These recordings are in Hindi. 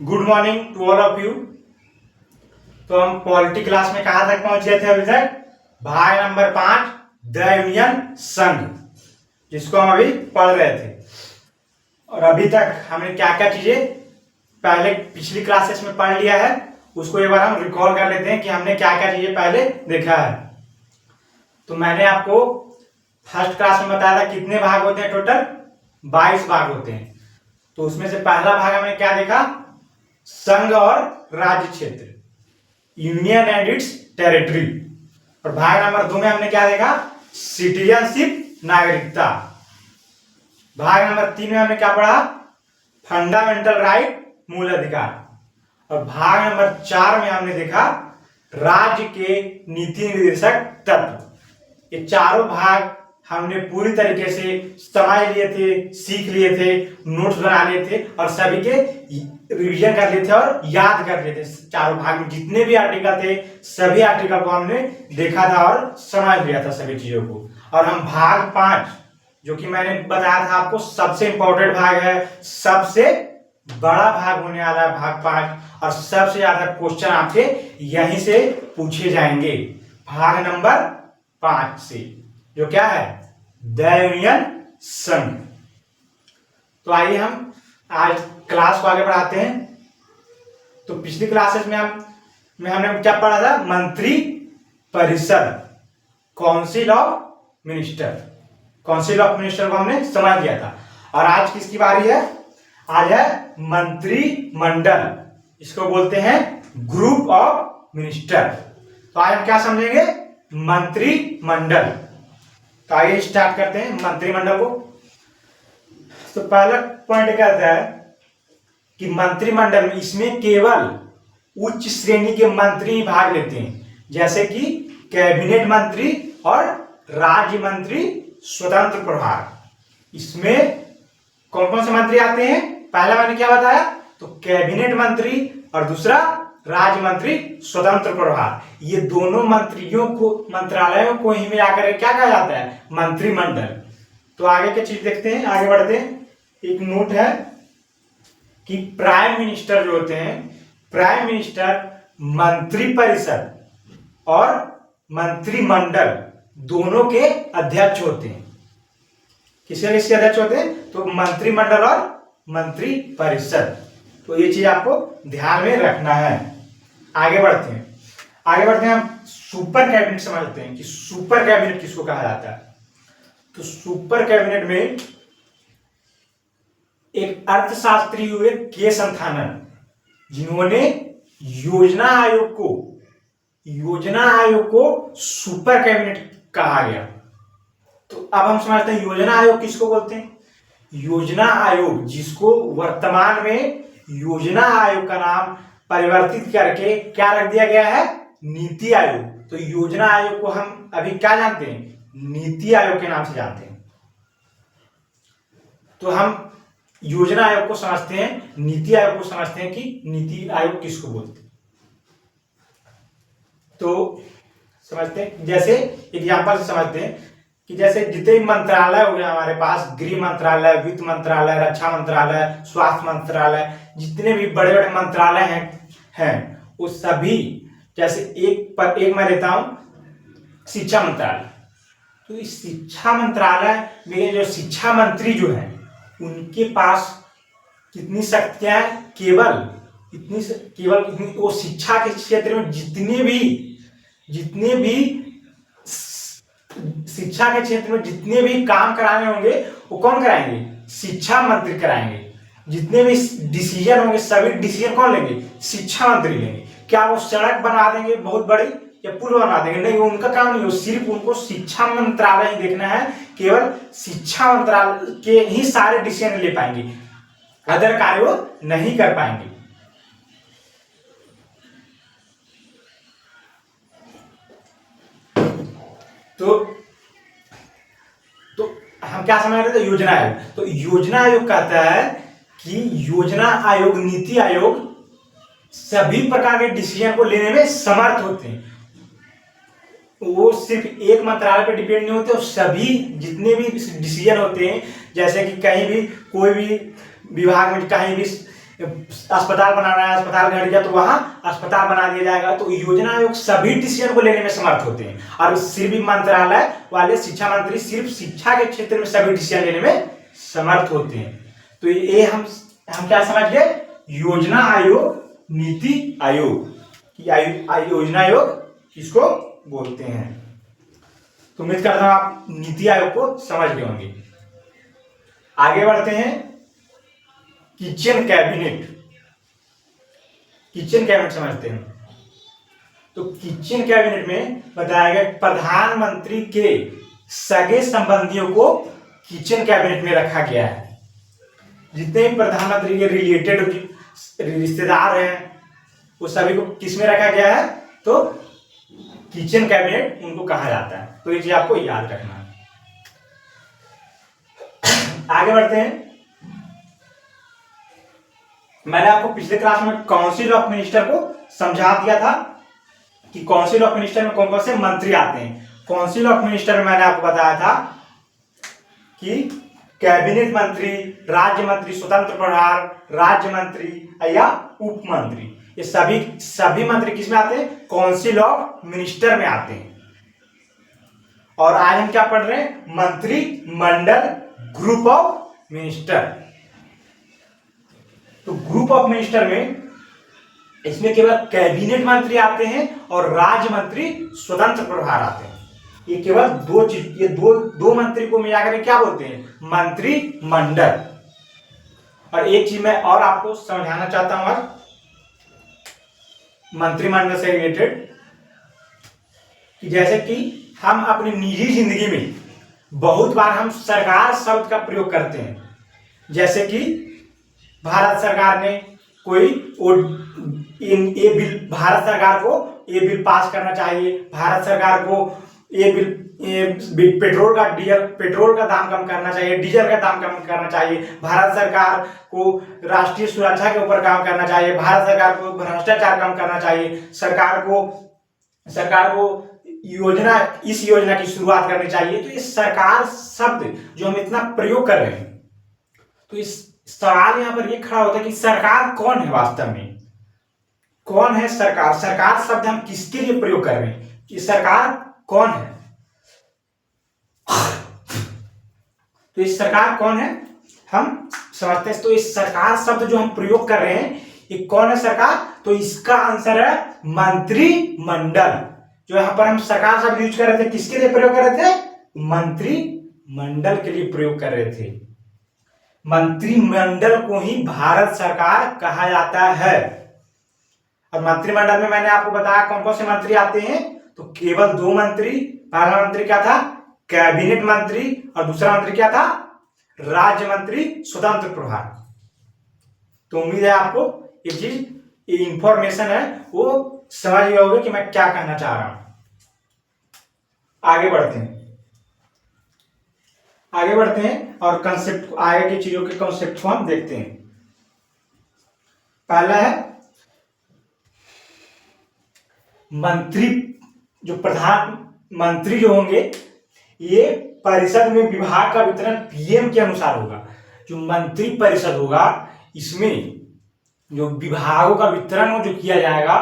Good morning to all of you. तो हम पॉलिटी क्लास में कहाँ तक पहुंच गए थे अभी तक? भाग नंबर 5 द यूनियन संघ, जिसको हम अभी पढ़ रहे थे। और अभी तक हमने क्या क्या चीजें पहले पिछली क्लासेस में पढ़ लिया है, उसको एक बार हम रिकॉल कर लेते हैं कि हमने क्या क्या चीजें पहले देखा है। तो मैंने आपको फर्स्ट क्लास में बताया था कितने भाग होते हैं, टोटल 22 भाग होते हैं। तो उसमें से पहला भाग हमने क्या देखा? संघ और राज्य क्षेत्र, यूनियन एंड इट्स टेरिटरी। और भाग नंबर 2 में हमने क्या देखा? सिटीजनशिप, नागरिकता। भाग नंबर 3 में हमने क्या पढ़ा? फंडामेंटल राइट, मूल अधिकार। और भाग नंबर 4 में हमने देखा राज्य के नीति निर्देशक तत्व। ये चारों भाग हमने पूरी तरीके से समझ लिए थे, सीख लिए थे, नोट्स बना लिए थे और सभी के रिवीजन कर लिए थे और याद कर लिए थे। चारों भाग में जितने भी आर्टिकल थे सभी आर्टिकल को हमने देखा था और समझ लिया था सभी चीजों को। और हम भाग 5, जो कि मैंने बताया था आपको सबसे इंपॉर्टेंट भाग है, सबसे बड़ा भाग होने वाला है भाग 5, और सबसे ज्यादा क्वेश्चन आपके यहीं से पूछे जाएंगे भाग नंबर 5 से, जो क्या है? द यूनियन संघ। तो आइए हम आज क्लास को आगे बढ़ाते हैं। तो पिछली क्लासेस में हमने क्या पढ़ा था? मंत्री परिषद, council of minister. Council of minister को हमने समझ लिया था। और आज किसकी बारी है? आज है मंत्रिमंडल, इसको बोलते हैं ग्रुप ऑफ मिनिस्टर। तो आज हम क्या समझेंगे? मंत्रिमंडल। तो आइए स्टार्ट करते हैं मंत्रिमंडल को। तो पहला पॉइंट क्या आता है कि मंत्रिमंडल में इसमें केवल उच्च श्रेणी के मंत्री भाग लेते हैं, जैसे कि कैबिनेट मंत्री और राज्य मंत्री स्वतंत्र प्रभार। इसमें कौन कौन से मंत्री आते हैं? पहला मैंने क्या बताया? तो कैबिनेट मंत्री और दूसरा राज्य मंत्री स्वतंत्र प्रभार। ये दोनों मंत्रालयों को ही मिलाकर क्या कहा जाता है? मंत्रिमंडल। तो आगे की चीज देखते हैं, आगे बढ़ते हैं। एक नोट है कि प्राइम मिनिस्टर जो होते हैं, प्राइम मिनिस्टर मंत्रिपरिषद और मंत्रिमंडल दोनों के अध्यक्ष होते हैं। किसके अध्यक्ष होते हैं? तो मंत्रिमंडल और मंत्रिपरिषद। तो ये चीज आपको ध्यान में रखना है। आगे बढ़ते हैं हम सुपर कैबिनेट समझते हैं कि सुपर कैबिनेट किसको कहा जाता है। तो सुपर कैबिनेट में एक अर्थशास्त्री हुए के संथानन, जिन्होंने योजना आयोग को सुपर कैबिनेट कहा गया। तो अब हम समझते हैं योजना आयोग किसको बोलते हैं। योजना आयोग, जिसको वर्तमान में योजना आयोग का नाम परिवर्तित करके क्या रख दिया गया है? नीति आयोग। तो योजना आयोग को हम अभी क्या जानते हैं? नीति आयोग के नाम से जानते हैं। तो हम योजना आयोग को समझते हैं, नीति आयोग को समझते हैं कि नीति आयोग किसको बोलते हैं। तो समझते हैं, जैसे एग्जाम्पल से समझते हैं कि जैसे जितने मंत्रालय हो गए हमारे पास, गृह मंत्रालय, वित्त मंत्रालय, रक्षा मंत्रालय, स्वास्थ्य मंत्रालय, जितने भी बड़े बड़े मंत्रालय हैं वो सभी, जैसे एक मैं लेता हूं शिक्षा मंत्रालय। तो इस शिक्षा मंत्रालय में जो शिक्षा मंत्री जो है उनके पास कितनी शक्तियां हैं? केवल इतनी वो शिक्षा के क्षेत्र में जितने भी शिक्षा के क्षेत्र में जितने भी काम कराने होंगे वो कौन कराएंगे? शिक्षा मंत्री कराएंगे। जितने भी डिसीजन होंगे सभी डिसीजन कौन लेंगे? शिक्षा मंत्री लेंगे। क्या वो सड़क बना देंगे बहुत बड़ी या पुल बना देंगे? नहीं, वो उनका काम नहीं हो। सिर्फ उनको शिक्षा मंत्रालय ही देखना है। केवल शिक्षा मंत्रालय के ही सारे डिसीजन ले पाएंगे, अदर कार्य वो नहीं कर पाएंगे। तो हम क्या समझ रहे थे? योजना आयोग। तो योजना आयोग कहता है कि योजना आयोग, नीति आयोग सभी प्रकार के डिसीजन को लेने में समर्थ होते हैं। वो सिर्फ एक मंत्रालय पे डिपेंड नहीं होते, सभी जितने भी डिसीजन होते हैं, जैसे कि कहीं भी कोई भी विभाग में कहीं भी अस्पताल बनाना है, अस्पताल घट गया तो वहां अस्पताल बना दिया जाएगा। तो योजना आयोग सभी डिसीजन को लेने में समर्थ होते हैं, और सिर्फ मंत्रालय वाले शिक्षा मंत्री सिर्फ शिक्षा के क्षेत्र में सभी डिसीजन लेने में समर्थ होते हैं। तो ये हम क्या समझ गए, योजना आयोग, नीति आयोग। योजना आयोग किसको बोलते हैं। तो उम्मीद करता हूं आप नीति आयोग को समझ गए होंगे। आगे बढ़ते हैं, किचन कैबिनेट। किचन कैबिनेट समझते हैं। तो किचन कैबिनेट में बताया गया प्रधानमंत्री के सगे संबंधियों को किचन कैबिनेट में रखा गया है। जितने भी प्रधानमंत्री के रिलेटेड रिश्तेदार हैं वो सभी को किस में रखा गया है, तो किचन कैबिनेट उनको कहा जाता है। तो ये चीज आपको याद रखना है। आगे बढ़ते हैं। मैंने आपको पिछले क्लास में काउंसिल ऑफ मिनिस्टर को समझा दिया था कि काउंसिल ऑफ मिनिस्टर में कौन कौन से मंत्री आते हैं। काउंसिल ऑफ मिनिस्टर में मैंने आपको बताया था कि कैबिनेट मंत्री, राज्य मंत्री, स्वतंत्र प्रभार, राज्य मंत्री या उप मंत्री, ये सभी मंत्री किस में आते हैं, काउंसिल ऑफ मिनिस्टर में आते हैं। और आज हम क्या पढ़ रहे हैं, मंत्री मंडल, ग्रुप ऑफ मिनिस्टर। तो ग्रुप ऑफ मिनिस्टर में इसमें केवल कैबिनेट मंत्री आते हैं और राज्य मंत्री, स्वतंत्र प्रभार आते हैं। ये केवल दो चीज, ये दो मंत्री को मिलाकर क्या बोलते हैं, मंत्री मंडल। और एक चीज मैं और आपको समझाना चाहता हूं आज मंत्रिमंडल से रिलेटेड, कि जैसे कि हम अपनी निजी जिंदगी में बहुत बार हम सरकार शब्द का प्रयोग करते हैं। जैसे कि भारत सरकार ने कोई ये बिल, भारत सरकार को ये बिल पास करना चाहिए, भारत सरकार को ये बिल पेट्रोल का दाम कम करना चाहिए, डीजल का दाम कम करना चाहिए, भारत सरकार को राष्ट्रीय सुरक्षा के ऊपर काम करना चाहिए, भारत सरकार को भ्रष्टाचार कम करना चाहिए, सरकार को इस योजना की शुरुआत करनी चाहिए। तो ये सरकार शब्द जो हम इतना प्रयोग कर रहे हैं, तो इस सवाल यहां पर ये खड़ा होता है कि सरकार कौन है, वास्तव में कौन है सरकार। सरकार शब्द हम किसके लिए प्रयोग कर रहे हैं, कि सरकार कौन है। तो इस सरकार कौन है हम समझते हैं। तो इस सरकार शब्द जो हम प्रयोग कर रहे हैं, ये कौन है सरकार, तो इसका आंसर है मंत्रिमंडल। जो यहां पर हम सरकार शब्द यूज कर रहे थे, किसके लिए प्रयोग कर रहे थे, मंत्रिमंडल के लिए प्रयोग कर रहे थे। मंत्रिमंडल को ही भारत सरकार कहा जाता है। और मंत्रिमंडल में मैंने आपको बताया कौन कौन से मंत्री आते हैं, तो केवल दो मंत्री। पहला मंत्री क्या था, कैबिनेट मंत्री, और दूसरा मंत्री क्या था, राज्य मंत्री, स्वतंत्र प्रभार। तो उम्मीद है आपको ये चीज, ये इंफॉर्मेशन है वो समझ गए होंगे कि मैं क्या कहना चाह रहा हूं। आगे बढ़ते हैं और कंसेप्ट, आगे की चीजों के कंसेप्ट को हम देखते हैं। पहला है मंत्री। जो प्रधानमंत्री जो होंगे, ये परिषद में विभाग का वितरण पीएम के अनुसार होगा। जो मंत्री परिषद होगा, इसमें जो विभागों का वितरण जो किया जाएगा,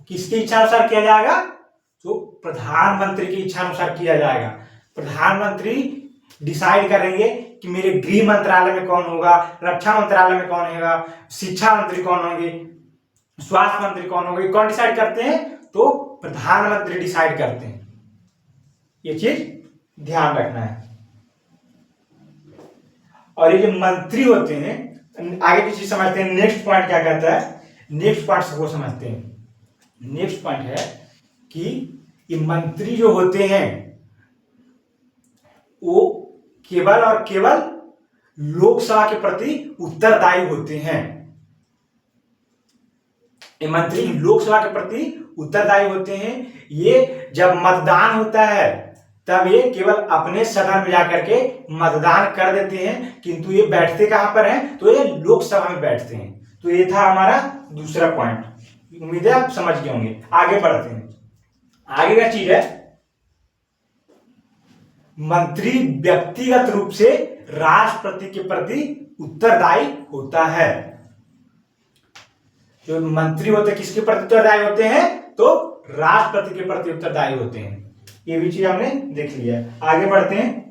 किसकी इच्छा अनुसार किया जाएगा, तो प्रधानमंत्री की इच्छा अनुसार किया जाएगा। प्रधानमंत्री डिसाइड करेंगे कि मेरे गृह मंत्रालय में कौन होगा, रक्षा मंत्रालय में कौन होगा, शिक्षा मंत्री कौन होंगे, स्वास्थ्य मंत्री कौन होंगे, कौन डिसाइड करते हैं, तो प्रधानमंत्री डिसाइड करते हैं। ये चीज ध्यान रखना है। और ये जो मंत्री होते हैं, आगे की चीज समझते हैं। नेक्स्ट पॉइंट क्या कहता है, नेक्स्ट पॉइंट को समझते हैं। नेक्स्ट पॉइंट है कि ये मंत्री जो होते हैं वो केवल और केवल लोकसभा के प्रति उत्तरदायी होते हैं। ये मंत्री लोकसभा के प्रति उत्तरदायी होते हैं। ये जब मतदान होता है तब ये केवल अपने सदन में जाकर के मतदान कर देते हैं, किंतु ये बैठते कहां पर हैं, तो ये लोकसभा में बैठते हैं। तो ये था हमारा दूसरा पॉइंट। उम्मीद है आप समझ गए होंगे। आगे बढ़ते हैं। आगे का चीज है, मंत्री व्यक्तिगत रूप से राष्ट्रपति के प्रति उत्तरदायी होता है। जो मंत्री होते हैं किसके प्रति उत्तरदायी होते हैं, तो राष्ट्रपति के प्रति उत्तरदायी होते हैं। ये भी चीज हमने देख लिया है। आगे बढ़ते हैं।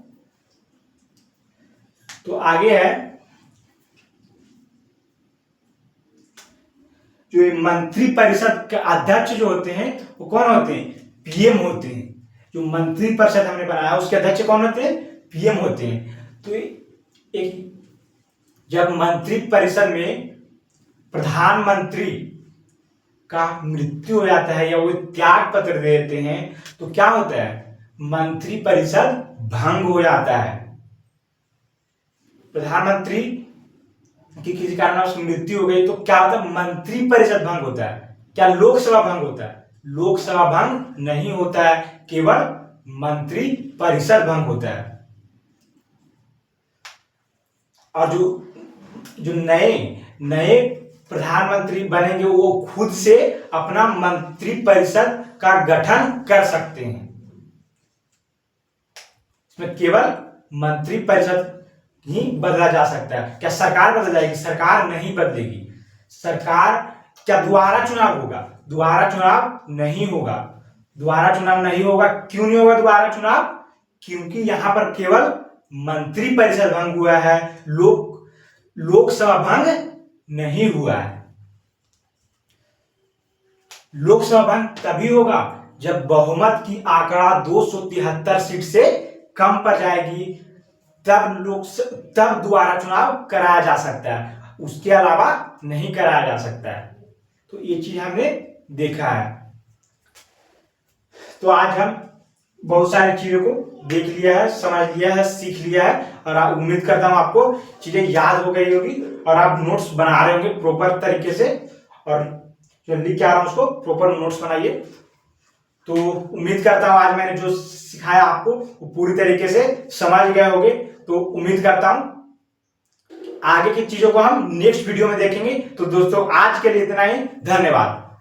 तो आगे है जो मंत्री परिषद के अध्यक्ष जो होते हैं वो कौन होते हैं, पीएम होते हैं। जो मंत्री परिषद हमने बनाया उसके अध्यक्ष कौन होते हैं, पीएम होते हैं। तो एक जब मंत्री परिषद में प्रधानमंत्री का मृत्यु हो जाता है या वो त्याग पत्र देते हैं तो क्या होता है, मंत्री परिषद भंग हो जाता है। प्रधानमंत्री की किसी कारण से मृत्यु हो गई तो क्या होता है, मंत्री परिषद भंग होता है। क्या लोकसभा भंग होता है, लोकसभा भंग नहीं होता है, केवल मंत्री परिषद भंग होता है। और जो नए प्रधानमंत्री बनेंगे वो खुद से अपना मंत्री परिषद का गठन कर सकते हैं। इसमें केवल मंत्री परिषद ही बदला जा सकता है। क्या सरकार बदल जाएगी, सरकार नहीं बदलेगी। सरकार क्या दोबारा चुनाव होगा, दोबारा चुनाव नहीं होगा। दोबारा चुनाव नहीं होगा, क्यों नहीं होगा दोबारा चुनाव, क्योंकि यहां पर केवल मंत्री परिषद भंग हुआ है, लोकसभा भंग नहीं हुआ है। लोकसभा भंग तभी होगा जब बहुमत की आंकड़ा 273 सीट से कम पर जाएगी, तब दोबारा चुनाव कराया जा सकता है, उसके अलावा नहीं कराया जा सकता है। तो ये चीज हमने देखा है। तो आज हम बहुत सारी चीजों को देख लिया है, समझ लिया है, सीख लिया है और उम्मीद करता हूं आपको चीजें याद हो गई होगी और आप नोट्स बना रहे होंगे प्रॉपर तरीके से। और जो लिख के आ रहा हूं उसको प्रॉपर नोट्स बनाइए। तो उम्मीद करता हूं आज मैंने जो सिखाया आपको वो पूरी तरीके से समझ गए होंगे। तो उम्मीद करता हूं आगे की चीजों को हम नेक्स्ट वीडियो में देखेंगे। तो दोस्तों आज के लिए इतना ही, धन्यवाद।